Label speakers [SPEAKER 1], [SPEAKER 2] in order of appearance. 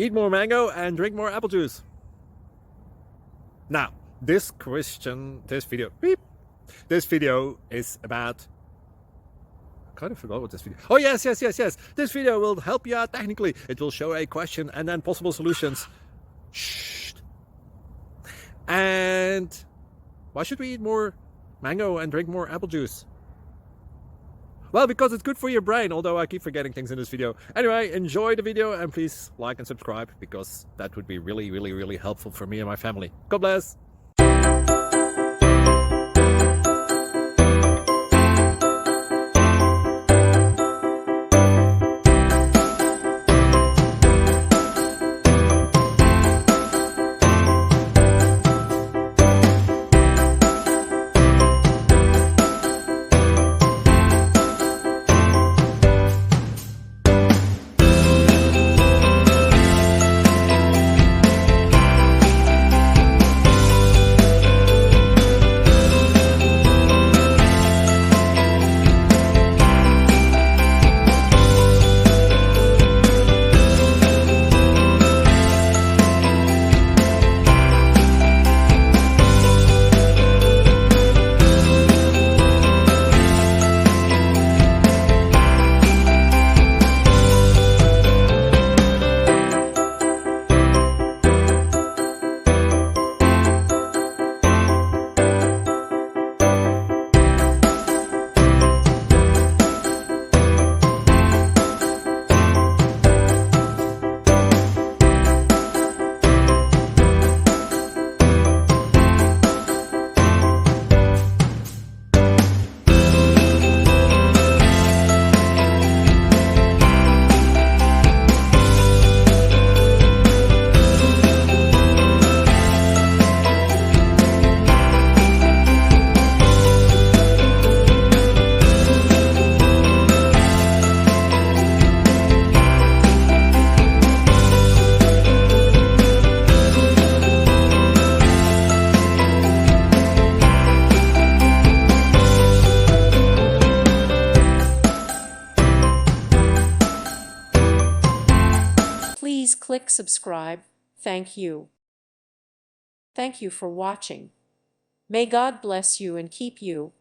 [SPEAKER 1] Eat more mango and drink more apple juice. Now, this video is about... I kind of forgot what this video... Oh, yes. This video will help you out technically. It will show a question and then possible solutions. Shh. And why should we eat more mango and drink more apple juice? Well, because it's good for your brain, although I keep forgetting things in this video. Anyway, enjoy the video and please like and subscribe, because that would be really helpful for me and my family. God bless!
[SPEAKER 2] Please click subscribe. Thank you. Thank you for watching. May God bless you and keep you.